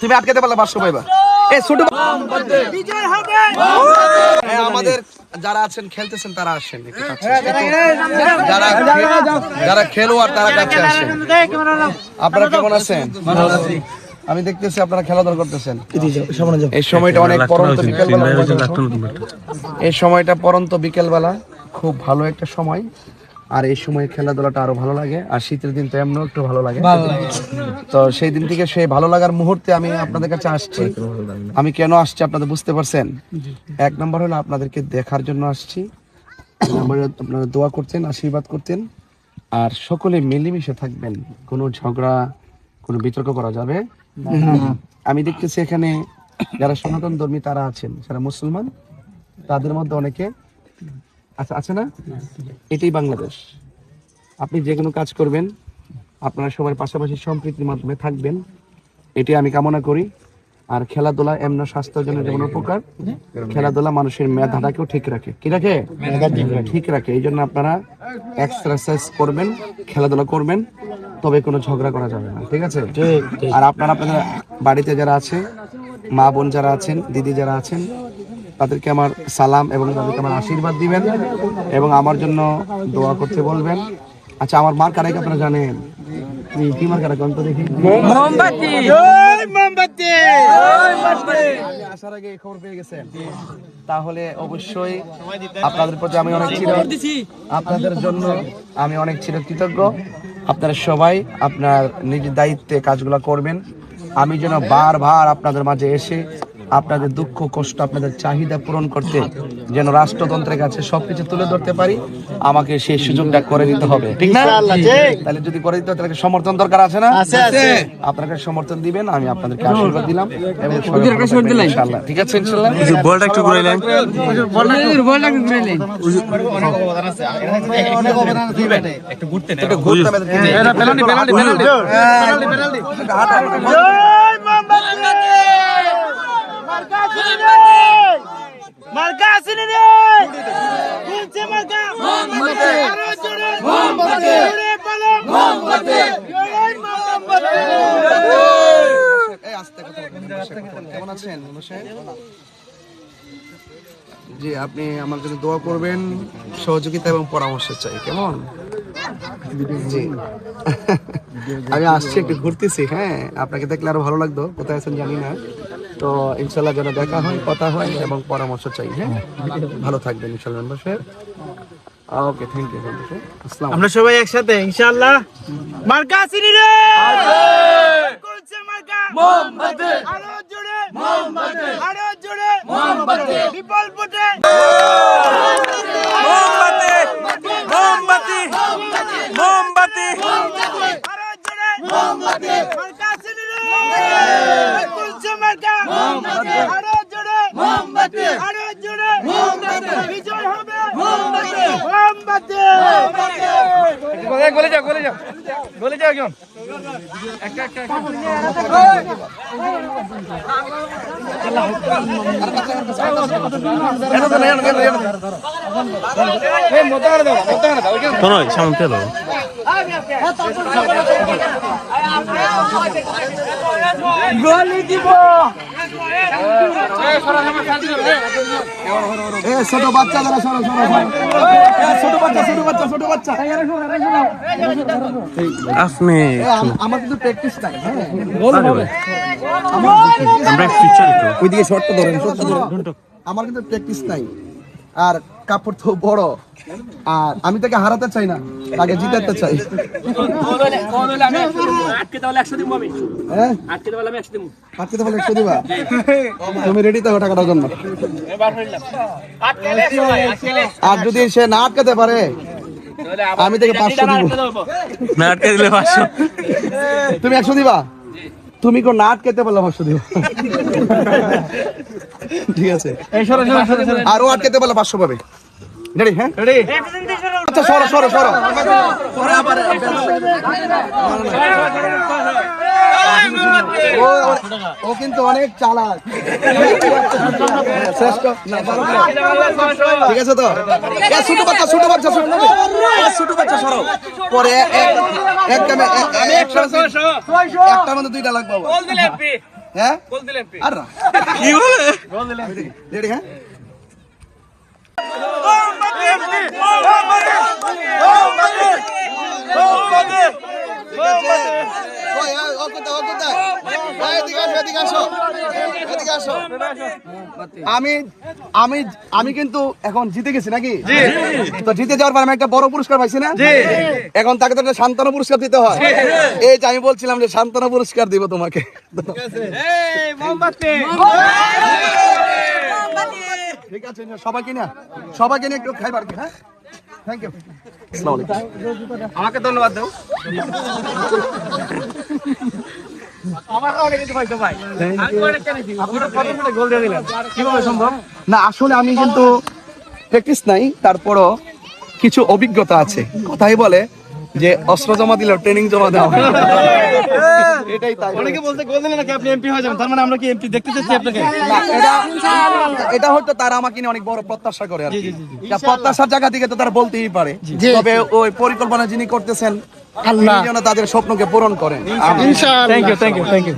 তুমি আটকাতে পারলে 500 পাইবা। এই ছোট বিজয় হবে। আমাদের যারা আছেন খেলতেছেন তারা আসেন, যারা খেলোয়াড় তারা কাছে আসেন। আপনারা কেমন আছেন? আমি দেখতেছি আপনারা খেলাধুলা করতেছেন। এই সময়টা অনেক পরন্ত বিকেলবেলা, এই সময়টা পরন্ত বিকেলবেলা খুব ভালো একটা সময়। আর এই সময় খেলাধুলাটা আরো ভালো লাগে। আর শীতের দিন তো এমনও একটু ভালো লাগে। তো সেই দিন থেকে সেই ভালো লাগার মুহূর্তে আমি আপনাদের কাছে আসছি। আমি কেন আসছি আপনাদের বুঝতে পারছেন? এক নম্বর হলো আপনাদেরকে দেখার জন্য আসছি, আপনারা দোয়া করতেন, আশীর্বাদ করতেন, আর সকলে মিলেমিশে থাকবেন। কোনো ঝগড়া, কোনো বিতর্ক করা যাবে না। আমি দেখতেছি এখানে যারা সনাতন ধর্মী তারা আছেন, যারা মুসলমান, তাদের মধ্যে অনেকে আছে না? এটাই বাংলাদেশ। আপনি যে কোনো কাজ করবেন, আপনারা সবার পাশাপাশি সম্প্রীতির মাধ্যমে থাকবেন, এটি আমি কামনা করি। আর খেলাধুলা এমন স্বাস্থ্যের জন্য যেমন উপকার, খেলাধুলা মানুষের মেধাটাকেও ঠিক রাখে। কি রাখে? ঠিক রাখে। এই জন্য আপনারা এক্সারসাইজ করবেন, খেলাধুলা করবেন, তবে কোনো ঝগড়া করা যাবে না। ঠিক আছে? আর আপনারা আপনাদের বাড়িতে যারা আছে, মা বোন যারা আছেন, দিদি যারা আছেন, তাদেরকে আমার সালাম এবং তাদেরকে আমার আশীর্বাদ দিবেন এবং আমার জন্য দোয়া করতে বলবেন। আচ্ছা, আমার মার কারাকে আপনারা জানেন? কি মার কারা কোন তো দেখি? মোমবাতি। জয় মোমবাতি। জয় মোমবাতি। আসার আগে এই খবর পেয়ে গেছেন? তাহলে অবশ্যই আপনাদের প্রতি আমি অনেক আপনাদের জন্য আমি অনেক চিরকৃতজ্ঞ। আপনারা সবাই আপনার নিজের দায়িত্বে কাজগুলো করবেন। আমি যেন বারবার আপনাদের মাঝে এসে আপনাদের দুঃখ কষ্ট, আপনাদের চাহিদা পূরণ করতে যেন রাষ্ট্রযন্ত্রের কাছে সবকিছু তুলে ধরতে পারি, আমাকে সেই সুযোগটা করে দিতে হবে। ঠিক না? তাহলে যদি করে দিতে হয় তাহলে সমর্থন দরকার আছে না? আপনাকে সমর্থন দিবেন, আমি আপনাদেরকে আশীর্বাদ দিলাম এবং ইনশাআল্লাহ। ঠিক আছে? ইনশাআল্লাহ। বলটা একটু ঘুরাইলেন, বলটা একটু ঘুরাইলেন, একটু ঘুরতে না, একটু ঘুরতে হবে। Penalty penalty penalty penalty. জয় মোমবাতি। মার্কা আসেনি রে, কোনছে মার্কা? মোমবাতি। আরো জোরে মোমবাতি, জোরে বলো মোমবাতি। জয় মোমবাতি। এই আস্তে কথা বলুন। কেমন আছেন মনসাই? জি, আপনি আমার জন্য দোয়া করবেন, সহযোগিতা এবং পরামর্শ চাই। কেমন? জি, আমি আসছি, একটু ঘুরতেছি। হ্যাঁ, আপনাকে দেখলে আরো ভালো লাগতো। কোথায় আছেন জানি না। তো ইনশাল্লাহ যেন দেখা হয়, কথা হয় এবং পরামর্শ চাই। হ্যাঁ, ভালো থাকবেন ইনশাল্লাহ। ওকে, থ্যাংক ইউ। আসসালাম। আমরা সবাই একসাথে ইনশাআল্লাহ। মার্কা আসেনি রে, কোনছে মার্কা? মোমবাতি। আরো জোরে মোমবাতি, আরো জোরে মোমবাতি। বিপুল ভোটে মোমবাতি, মোমবাতি, মোমবাতি, আরো জোরে মোমবাতি। মার্কা আসেনি রে, কোনছে মার্কা? মোমবাতি। আরো জোরে মোমবাতি, আরো জোরে মোমবাতি। বিজয় হবে মোমবাতি, মোমবাতি। গলে যাও, গলে যাও, গলে যাও একদম। একটা একটা গলি দিব। ছোট বাচ্চা যারা, সরো সরো, ছোট বাচ্চা, ছোট বাচ্চা, ছোট বাচ্চা। আপনি আমার কিন্তু প্র্যাকটিস নাই। ওইদিকে শর্টটা ধরেন, শর্টটা ধরেন। আমার কিন্তু প্র্যাকটিস নাই, আর কাপড় তো বড়, আর আমি তাকে হারাতে চাই না, তাকে জিতাতে চাই। তুমি রেডি তো টাকাটার জন্য? আর যদি সে না আটকাতে পারে আমি তাকে 500 দিব। না আটকে দিলে 500। তুমি 100 দিবা? তুমি কোন না আটকাতে পারলে 500 দিব। ঠিক আছে, আরো আটকাতে পারলে 500 পাবে। রেডি? হ্যাঁ, রেডি। আচ্ছা, সরো সরো সরো। ও কিন্তু অনেক চালাক। শ্রেষ্ঠ। ঠিক আছে তো? ছোট বাচ্চা, ছোট বাচ্চা, ছোট বাচ্চা সরো। পরে একটার মধ্যে 2টা লাগবে। হ্যাঁ গোল দিলেন আর না কি বলে গোল দিলেন রেডি হ্যাঁ আমি কিন্তু এখন জিতে গেছি নাকি তো জিতে যাওয়ার পর আমি একটা বড় পুরস্কার পাইছি না এখন তাকে তো একটা সান্ত্বনা পুরস্কার দিতে হয় এই যে আমি বলছিলাম যে সান্ত্বনা পুরস্কার দিব তোমাকে ঠিক আছে সবাইকে নিয়ে একটু খাইবার কি হ্যাঁ থ্যাংক ইউ আমাকে ধন্যবাদ দাও না আসলে আমি কিন্তু প্র্যাকটিস নাই তারপরও কিছু অভিজ্ঞতা আছে কথাই বলে যে অস্ত্র জমা দিল ট্রেনিং জমা দেওয়া এটাই তাই অনেকে বলতে গোল দিলে নাকি আপনি এমপি হয়ে যাবেন তার মানে আমরা কি এমপি দেখতে চাচ্ছি আপনাকে এটা হয়তো তারা আমাকে নিয়ে অনেক বড় প্রত্যাশা করে আর কি প্রত্যাশার জায়গা থেকে তো তারা বলতেই পারে তবে ওই পরিকল্পনা যিনি করতেছেন আল্লাহ যেন তাদের স্বপ্নকে পূরণ করেন ইনশাআল্লাহ থ্যাংক ইউ